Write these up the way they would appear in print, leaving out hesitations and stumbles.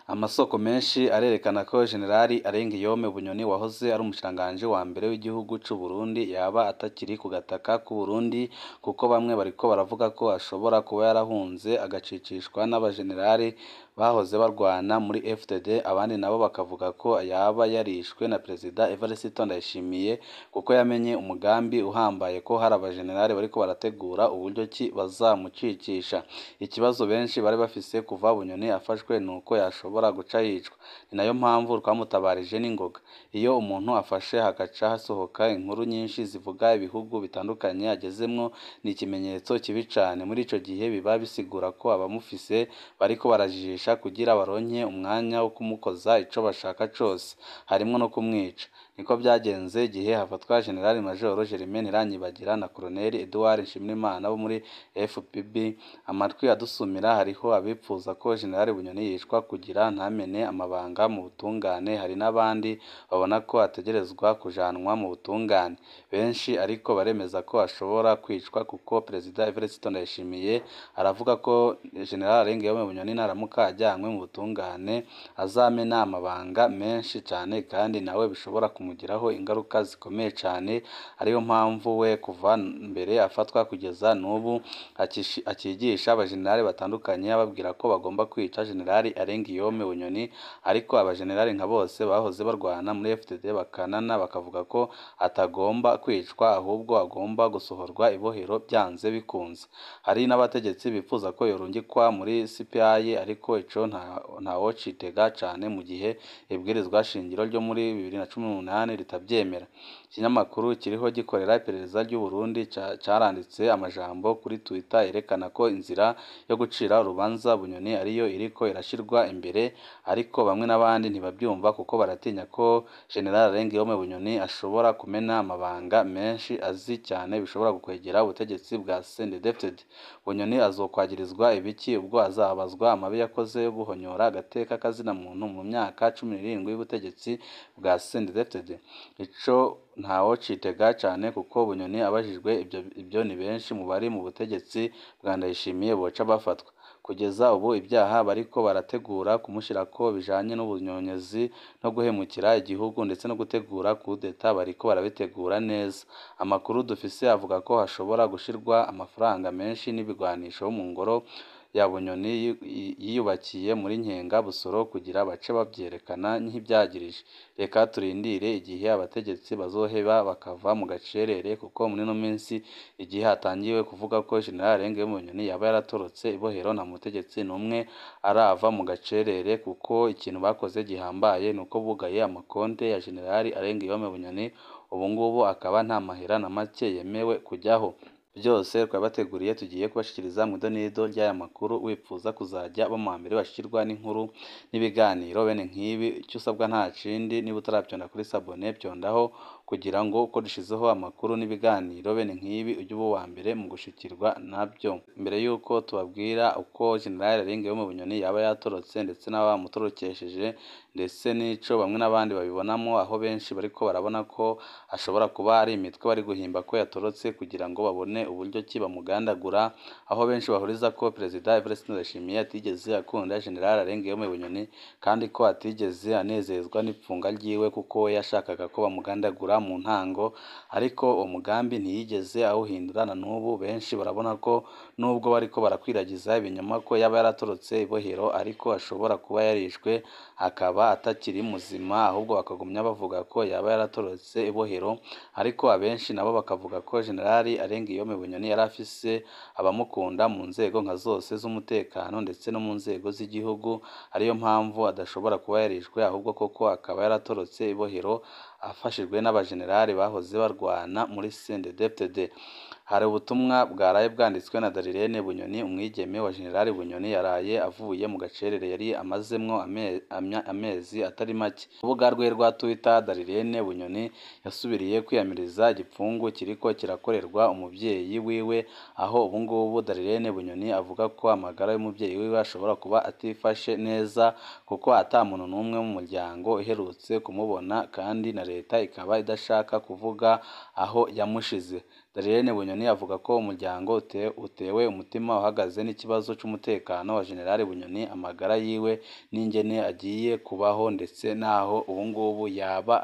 Amasoko menshi arerekana ko Generali Arengiyome Bunyoni wahoze ari umushikiranganji wa mbere w'igihugu c'u Burundi yaba atakiri ku gataka k'u Burundi kuko bamwe bariko baravuga ko ashobora kuba yarahunze agacicishwa n'abajenerali bahoze barwana muri FDD, abandi nabo bakavuga ko yaba yarishwe na Perezida Evariste Ndayishimiye kuko yamenye umugambi uhambaye ko hari abajenerali bariko barategura uburyo ki bazamucicisha. Ikibazo benshi bari bafise kuva Bunyoni afashwe nuko yashobora guca yicwa, ni nayo mpamvu twamutabarije n'ingoga. Iyo umuntu afashe hagaca hasohoka inkuru nyinshi zivuga ibihugu bitandukanye agezemwo, ni ikimenyetso kibi cane. Muri ico gihe biba bisigura ko abamufise bariko barajijisha kugira baronke umwanya wo kumukoza ico bashaka cose, harimwo no kumwica. Niko byagenze igihe hafatwa General Major Germain Ntiranyibagira na Colonel Edouard Nshimirimana bo muri FPB. Amatwi adusumira hariho abipfuza ko General Bunyoni yicwa kugira ntamene amabanga mu butungane, hari n'abandi babona ko ategerezwa kujanwa mu butungane. Benshi ariko baremeza ko ashobora kwicwa kuko Perezida Evariste Ndayishimiye aravuga ko General Arengiyome Bunyoni naramuka ajanywe mu butungane azamena amabanga menshi cane kandi nawe bishobora kumugiraho ingaruka zikomeye cane. Ariyo mpamvu we kuva mbere afatwa kugeza n'ubu akigisha abajenerali batandukanye ababwira ko bagomba kwica General Arengiyome Bunyoni, ariko abajenerali nka bose bahoze barwana muri FDD bakanana bakavuga ko atagomba kwicwa ahubwo agomba gusohorwa ibohero byanze bikunze. Hari n'abategetsi bifuza ko yorungikwa muri CPI, ariko ico ntawocitega cane mu gihe ibwirizwa shingiro ryo muri 2018 ritavyemera. Ikinyamakuru kiriho gikorera iperereza ry'u Burundi caranditse amajambo kuri Twitter yerekana ko inzira yo gucira urubanza Bunyoni ariyo iriko irashirwa imbere, ariko bamwe n'abandi ntibabyumva kuko baratinya ko General Arengiyome Bunyoni ashobora kumena amabanga menshi azi cyane bishobora gukwegera ubutegetsi bwa CNDD-FDD. Bunyoni azokwagirizwa ibiki ubwo azabazwa amabi yakoze yo guhonyora agateka kazina muntu mu myaka 17 y'ubutegetsi bwa CNDD-FDD? Ico ntawocitega cane kuko Bunyoni abajijwe ibyo ni benshi mu bari mu butegetsi bwa Ndayishimiye boca bafatwa. Kugeza ubu ibyaha bariko barategura kumushirako bijanye n'ubunyonyezi no guhemukira igihugu ndetse no gutegura kudeta bariko barabitegura neza. Amakuru dufise avuga ko hashobora gushirwa amafaranga menshi n'ibigwanisho mu ngoro ya Bunyoni yiyubakiye muri Nkenga Busoro kugira bace bavyerekana nk'ibyagirije. Reka turindire igihe abategetsi bazoheba bakava mu gacerere, kuko muri no minsi igihe hatangiwe kuvuga ko General Arengiyome Bunyoni yaba yaratorotse ibohero nta mutegetsi n'umwe arava mu gacerere, kuko ikintu bakoze gihambaye nuko bugaye amakonte ya General Arengiyome Bunyoni. Ubu ngubu akaba nta mahera na make yemewe kujyaho. Byose twabateguriye tugiye kubashikiriza mu idonido ry'aya makuru. Wipfuza kuzajya bama mbere bashikirwa n'inkuru n'ibiganiro bene nk'ibi, icyo usabwa nta kindi, niba utarabyonda kuri sabone byondaho kugira ngo uko dushizeho amakuru n'ibiganiro bene nk'ibi ujye uba uwa mbere mu gushikirwa nabyo. Mbere yuko tubabwira uko General Arengiyome Bunyoni yaba yatorotse ndetse n'abamutorokesheje ndetse n'ico bamwe n'abandi babibonamo, aho benshi bariko barabona ko ashobora kuba ari imitwe bari guhimba ko yatorotse kugira ngo babone uburyo ki bamugandagura, aho benshi bahuriza ko Perezida Evariste Ndayishimiye atigeze akunda General Arengiyome Bunyoni kandi ko atigeze anezezwa n'ipfunga ryiwe kuko we yashakaga ko bamugandagura mu ntango, ariko umugambi ntiyigeze awuhindura. Na n'ubu benshi barabona ko nubwo bariko barakwiragiza ibinyoma ko yaba yaratorotse ibohero, ariko ashobora kuba yarishwe akaba atakiri muzima, ahubwo bakagumya bavuga ko yaba yaratorotse ibohero. Ariko abenshi nabo bakavuga ko General Arengiyome Bunyoni yari afise abamukunda mu nzego nka zose z'umutekano ndetse no mu nzego z'igihugu, ariyo mpamvu adashobora kuba yarishwe, ahubwo koko akaba yaratorotse ibohero afashijwe n'abajenerali bahoze barwana muri CNDD-FDD. Hari ubutumwa bwaraye bwanditswe na Darirene Bunyoni, umwigeme wa General Bunyoni yaraye avuye mu gacerere yari amazemwo amezi atari make. Urubuga rwe rwa Twitter, Darirene Bunyoni yasubiriye kwiyamiriza igipfungu kiriko kirakorerwa umuvyeyi wiwe, aho ubu ngubu Darirene Bunyoni avuga ko amagara y'umuvyeyi wiwe ashobora kuba atifashe neza, kuko ata muntu n'umwe mu muryango iherutse kumubona kandi na leta ikaba idashaka kuvuga aho yamushize. Darirene Bunyoni Bunyoni avuga ko umuryango utewe umutima uhagaze n'ikibazo cy'umutekano wa General Bunyoni, amagara yiwe n'ingene agiye kubaho ndetse naho ubu ngubu yaba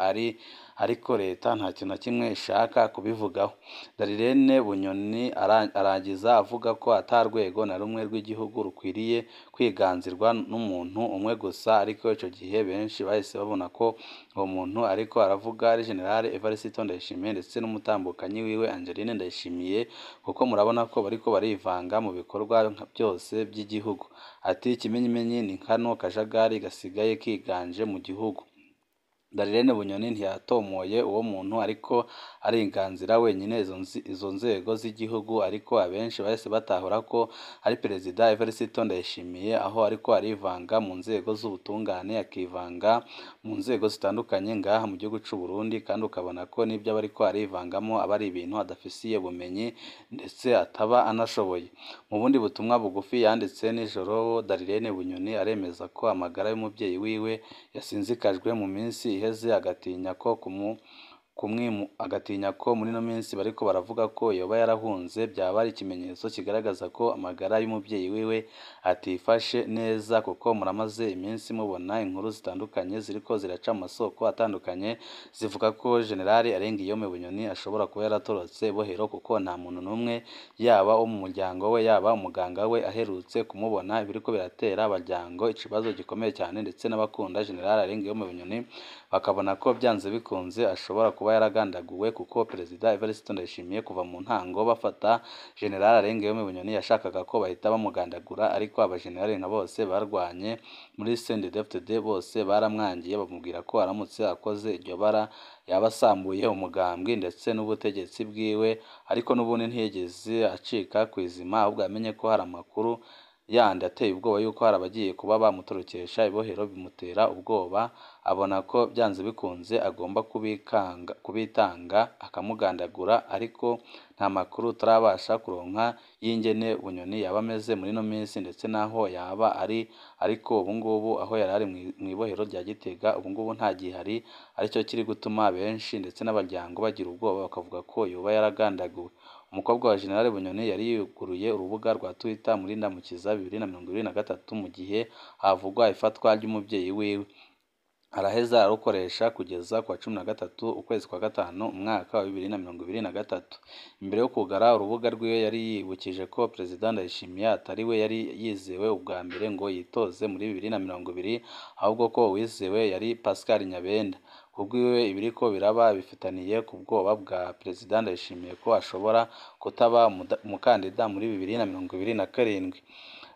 ariko leta nta kintu na kimwe ishaka kubivugaho. Darirene Bunyoni arangiza avuga ko ata rwego na rumwe rw'igihugu rukwiriye kwiganzirwa n'umuntu umwe gusa, ariko icyo gihe benshi bahise babona ko uwo muntu ariko aravuga ari General Evariste Ndayishimiye ndetse n'umutambukanyi wiwe Angeline Ndayishimiye, kuko murabona ko bariko barivanga mu bikorwa byose by'igihugu. Ati ikimenyimenyi ni kano kajagari gasigaye kiganje mu gihugu. Darirene Bunyoni ntiyatomoye uwo muntu ariko aringanzira wenyine izo nzego z'igihugu, ariko abenshi bahise batahura ko ari Perezida Evariste Ndayishimiye, aho ariko arivanga mu nzego z'ubutungane, akivanga mu nzego zitandukanye ngaha mu gihugu cy'u Burundi, kandi ukabona ko n'ibyo aba ariko arivangamo aba ari ibintu adafisiye bumenyi ndetse ataba anashoboye. Mu bundi butumwa bugufi yanditse nijoro, Darirene Bunyoni aremeza ko amagara y'umubyeyi wiwe yasinzikajwe mu minsi iheze, agatinya ko muri ino minsi bariko baravuga ko yoba yarahunze, byaba ari ikimenyetso kigaragaza ko amagara y'umubyeyi wiwe atifashe neza, kuko muramaze iminsi mubona inkuru zitandukanye ziriko ziraca mu masoko atandukanye zivuga ko General Arengiyome Bunyoni ashobora kuba yaratorotse bohero, kuko nta muntu n'umwe yaba wo mu muryango we yaba umuganga we aherutse kumubona. Ibiriko biratera abaryango ikibazo gikomeye cyane, ndetse n'abakunda General Arengiyome Bunyoni bakabona ko byanze bikunze ashobora kuba yaragandaguwe, kuko Perezida Evariste Ndayishimiye kuva mu ntango bafata General Arengiyome Bunyoni yashakaga ko bahita bamugandagura, ariko abajenerali nka bose barwanye muri CNDD-FDD bose baramwangiye, bamubwira ko aramutse akoze iryo bara yabasambuye umugambwe ndetse n'ubutegetsi bwiwe, ariko n'ubundi ntiyigeze acika ku izima, ahubwo yamenye ko hari amakuru yandi ateye ubwoba yuko hari abagiye kuba bamutorokesha ibohero, bimutera ubwoba, abona ko byanze bikunze agomba kubitanga akamugandagura, ariko nta makuru turabasha kuronka y'ingene Bunyoni yaba ameze muri ino minsi ndetse naho yaba ari, ariko ubu ngubu aho yari ari mu ibohero rya Gitega ubu ngubu nta gihari, aricyo kiri gutuma benshi ndetse n'abaryango bagira ubwoba bakavuga ko yoba yaragandaguwe. Umukobwa wa General Bunyoni yari yuguruye urubuga rwa Twitter muri Ndamukiza 2023 mu gihe havugwa ifatwa ry'umubyeyi wiwe, araheza arukoresha kugeza kwa 13 ukwezi kwa gatanu umwaka wa 2023. Imbere yo kugara urubuga rwiwe yari yibukije ko Perezida Ndayishimiye atari we yari yizewe ubwa mbere ngo yitoze muri 2020, ahubwo ko wizewe yari Pascal Nyabenda. Kubwiwe ibiriko biraba bifitaniye ku bwoba bwa Perezida Ndayishimiye ko ashobora kutaba umukandida muri 2027.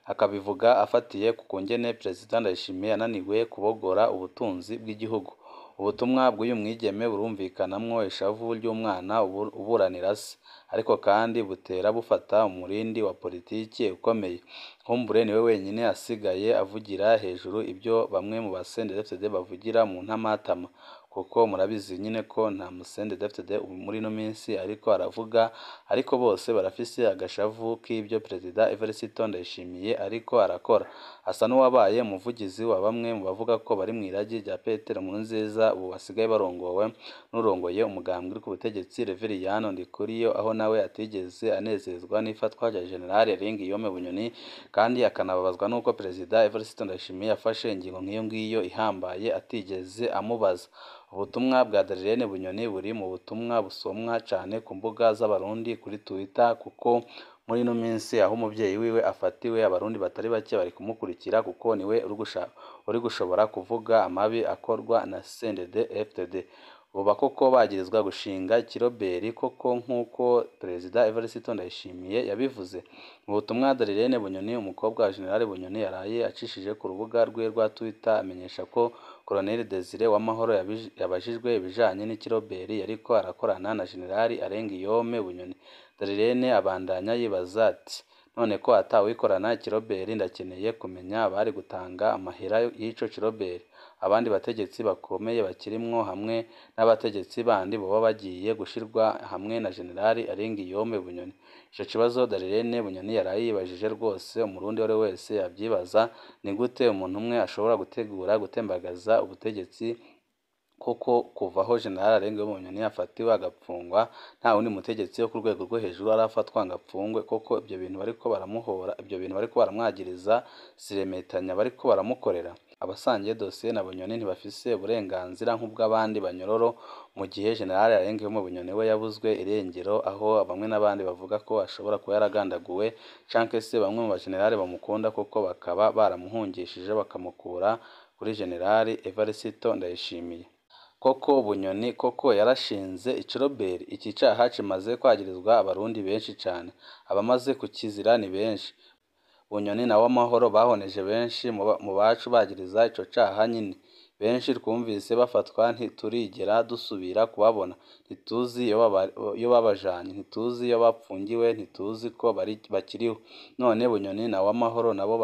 Akabivuga afatiye ku kungene Perezida Ndayishimiye yananiwe kubogora ubutunzi bw'igihugu. Ubutumwa bw'uyu mwigeme burumvikanamwo ishavu ry'umwana uburanira se, ariko kandi butera bufata umurindi wa politiki ukomeye. Nkumbure niwe wenyine asigaye avugira hejuru ibyo bamwe mu CNDD-FDD bavugira mu ntamatama, kuko murabizi nyine ko nta CNDD-FDD muri no minsi ariko aravuga, ariko bose barafise agashavu k'ibyo Perezida Evariste Ndayishimiye ariko arakora. Asa n'uwabaye umuvugizi wa bamwe mu bavuga ko bari mu iragi rya Petero Nkurunziza, ubu basigaye barongowe n'urongoye umugambwe uri ku butegetsi Reveriyano Ndikuriyo, aho nawe atigeze anezezwa n'ifatwa rya General Arengiyome Bunyoni, kandi akanababazwa n'uko Perezida Evariste Ndayishimiye yafashe ingingo nk'iyo ngiyo ihambaye atigeze amubaza. Ubutumwa bwa Darirene Bunyoni buri mu butumwa busomwa cyane ku mbuga z'abarundi kuri Twitter, kuko muri ino minsi aho umubyeyi wiwe afatiwe abarundi batari bake bari kumukurikira, kuko niwe uri gushobora kuvuga amabi akorwa na CNDD-FDD. Buba koko bagirizwa gushinga ikiroberi koko nk'uko Perezida Evariste Ndayishimiye yabivuze. Mu butumwa Darirene Bunyoni, umukobwa wa General Bunyoni, yaraye acishije ku rubuga rwe rwa Twitter amenyesha ko Colonel Desire Uwamahoro yabajijwe ibijanye n'ikiroberi yariko arakorana na General Arengiyome Bunyoni. Darirene abandanya yibaza ati, none ko atawikorana ikiroberi, ndakeneye kumenya abari gutanga amahera y'ico kiroberi. Abandi bategetsi bakomeye bakirimwo hamwe n'abategetsi bandi boba bagiye gushirwa hamwe na General Arengiyome Bunyoni. Ico kibazo Darirene Bunyoni yarayibajije rwose, umurundi wari wese yabyibaza, ni gute umuntu umwe ashobora gutegura gutembagaza ubutegetsi koko kuva aho General Arenga Bunyoni yafatiwe agapfungwa nta wundi mutegetsi wo ku rwego rwo hejuru arafatwa ngo apfungwe, koko ibyo bintu bariko baramuhora, ibyo bintu bariko baramwagiriza siremetanya bariko baramukorera. Abasangiye dosiye na Bunyoni ntibafise uburenganzira nk'ubw'abandi banyororo, mu gihe General Arenga Bunyoni we yabuzwe irengero, aho bamwe n'abandi bavuga ko ashobora kuba yaragandaguwe canke se bamwe mu bagenerali bamukunda koko bakaba baramuhungishije bakamukura kuri General Evariste Ndayishimiye. Koko Bunyoni koko yarashinze iciroberi, iki caha kimaze kwagirizwa abarundi benshi cane, abamaze kukizira ni benshi. Bunyoni na Uwamahoro bahoneje benshi mu bacu bagiriza ico caha nyine. Benshi twumvise bafatwa ntiturigera dusubira kubabona, ntituzi iyo babajanye, ntituzi iyo bapfungiwe, ntituzi ko bakiriho. None Bunyoni na Uwamahoro nabo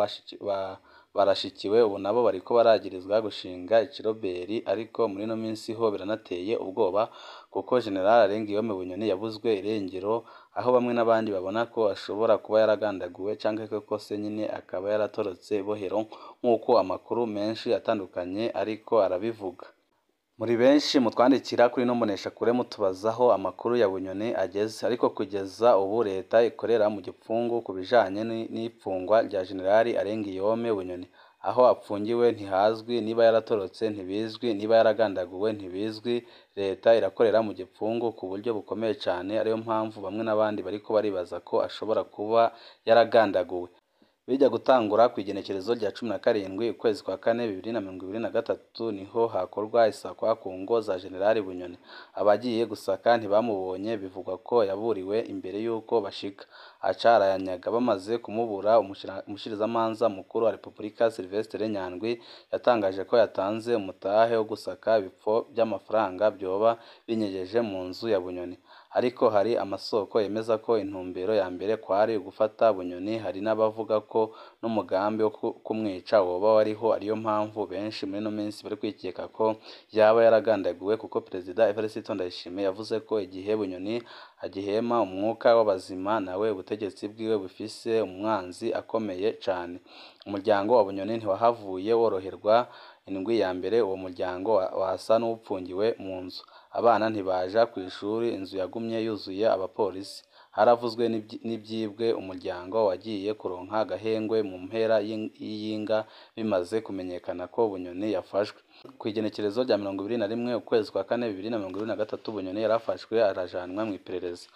barashikiwe, ubu nabo bariko baragirizwa gushinga iciroberi, ariko muri no minsi ho biranateye ubwoba kuko General Arenga Bunyoni yabuzwe irengero, aho bamwe n'abandi babona ko ashobora kuba yaragandaguwe canke koko se nyine akaba yaratorotse ibohero nk'uko amakuru menshi atandukanye ariko arabivuga. Muri benshi mutwandikira kuri no mboneshakure mutubazaho amakuru ya Bunyoni ageze, ariko kugeza ubu leta ikorera mu gipfungu ku bijanye n'ipfungwa rya General Arenga Bunyoni. Aho apfungiwe ntihazwi, niba yaratorotse ntibizwi, niba yaragandaguwe ntibizwi. Leta irakorera mu gipfungu ku buryo bukomeye cane, ariyo mpamvu bamwe n'abandi bariko baribaza ko ashobora kuba yaragandaguwe. Bijya gutangura ku igenekerezo rya 17 ukwezi kwa 4 2023 niho hakorwa isakwa ku ngo za General Bunyoni. Abagiye gusaka ntibamubonye, bivugwa ko yaburiwe imbere y'uko bashika, aca arayanyaga. Bamaze kumubura, umushirizamanza mukuru wa Repubulika Sylvestre Nyandwi yatangaje ko yatanze umutahe wo gusaka ibipfo by'amafaranga byoba binyegeje mu nzu ya Bunyoni. Ariko hari amasoko yemeza ko intumbero ya mbere kwari ugufata Bunyoni, hari n'abavuga ko n'umugambi wo kumwica woba wariho, ariyo mpamvu benshi muri no minsi bari kwikeka ko yaba yaragandaguwe, kuko Perezida Evariste Ndayishimiye yavuze ko igihe Bunyoni agihema umwuka w'abazima nawe ubutegetsi bwiwe bufise umwanzi akomeye cane. Umuryango wa Bunyoni ntiwahavuye woroherwa. Indwi ya mbere uwo muryango wasa n'upfungiwe mu nzu, abana ntibaja ku ishuri, inzu yagumye yuzuye abapolisi. Haravuzwe n'ibyibwe, umuryango wagiye kuronka agahengwe mu mpera y'iyinga bimaze kumenyekana ko Bunyoni yafashwe. Ku igenekerezo rya 21 ukwezi kwa 4 2023 Bunyoni yarafashwe arajanwa mu iperereza.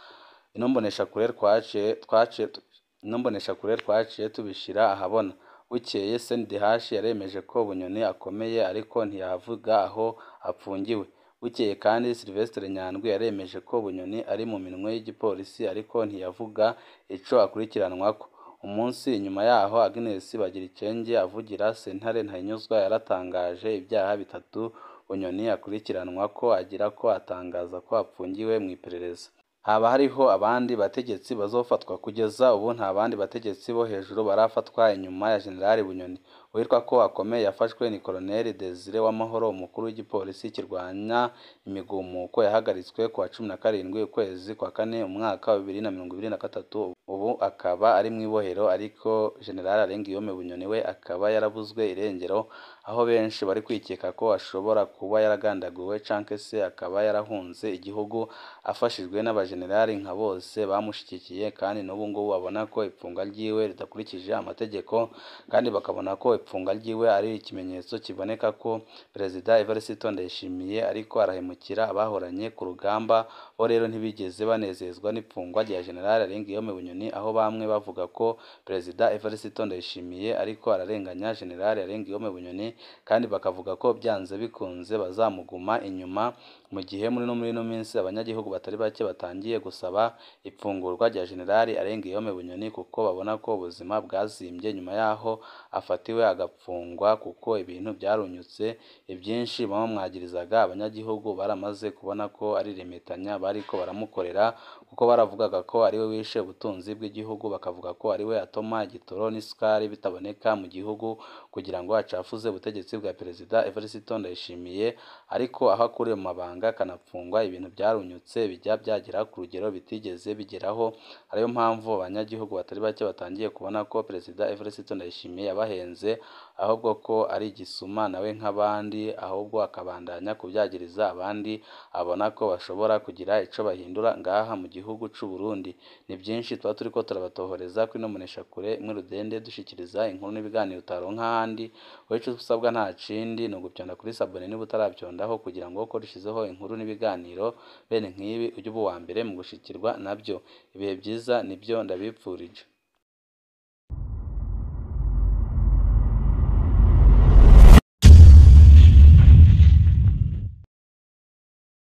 Inomboneshakure twaciye tubishira ahabona. Bukeye CNDH yaremeje ko Bunyoni akomeye, ariko ntiyavuga aho apfungiwe. Bukeye kandi Sylvestre Nyandwi yaremeje ko Bunyoni ari mu minwe y'igipolisi, ariko ntiyavuga ico akurikiranwako. Umunsi inyuma yaho Agnes Bagiricenge avugira sentare Ntahinyuzwa yaratangaje ibyaha bitatu Bunyoni akurikiranwako, agira ko atangaza ko apfungiwe mu iperereza. Haba hariho abandi bategetsi bazofatwa. Kugeza ubu nta bandi bategetsi bo hejuru barafatwa inyuma ya General Bunyoni. Uwitwa ko akomeye yafashwe ni Colonel Desire Uwamahoro, umukuru w'igipolisi kirwanya imigumuko, yahagaritswe ku wa 17 ukwezi kwa 4 umwaka wa 2023. Ubu akaba ari mu ibohero, ariko General Arenga Bunyoni we akaba yarabuzwe irengero, aho benshi bari kwikeka ko ashobora kuba yaragandaguwe canke se akaba yarahunze igihugu afashijwe n'abagenerali nka bose bamushikikiye, kandi n'ubu ngubu babona ko ipfunga ryiwe ridakurikije amategeko, kandi bakabona ko ipfunga ryiwe ari ikimenyetso kiboneka ko Perezida Evariste Ndayishimiye ariko arahemukira abahoranye ku rugamba. Bo rero ntibigeze banezezwa n'ipfungwa rya General Arenga Bunyoni, aho bamwe bavuga ko Perezida Evariste Ndayishimiye ariko ararenganya General Arenga Bunyoni, kandi bakavuga ko byanze bikunze bazamuguma inyuma, mu gihe muri no minsi abanyagihugu batari bake batangiye gusaba ipfungurwa rya General Arenga Bunyoni, kuko babona ko ubuzima bwazimbye nyuma yaho afatiwe agapfungwa, kuko ibintu byarunyutse. Ibyinshi bamwagirizaga abanyagihugu baramaze kubona ko ari remetanya bariko baramukorera, kuko baravugaga ko ariwe wishe ubutunzi bw'igihugu, bakavuga ko ariwe atoma igitoro n'isukari bitaboneka mu gihugu kugira ngo acafuze ubutegetsi bwa Perezida Evariste Ndayishimiye. Ariko aho akuriye mu mabanga akanapfungwa, ibintu byarunyutse bijya byagera ku rugero bitigeze bigeraho. Ariyo mpamvu abanyagihugu batari bake batangiye kubona ko Perezida Evariste Ndayishimiye yabahenze, ahubwo ko ari igisuma nawe nk'abandi ahubwo akabandanya kubyagiriza abandi abona ko bashobora kugira ico bahindura ngaha mu gihugu c'u Burundi. Ni byinshi tuba turiko turabatohoreza kuri ino mboneshakure imwe rudende dushikiriza inkuru n'ibiganiro utaronka ahandi, wowe ico usabwa nta kindi ni ugupyonda kuri sabone niba utaravyondaho kugira ngo uko dushizeho inkuru n'ibiganiro bene nk'ibi ujye uba uwa mbere mu gushikirwa nabyo. Ibihe byiza nibyo ndabipfurije.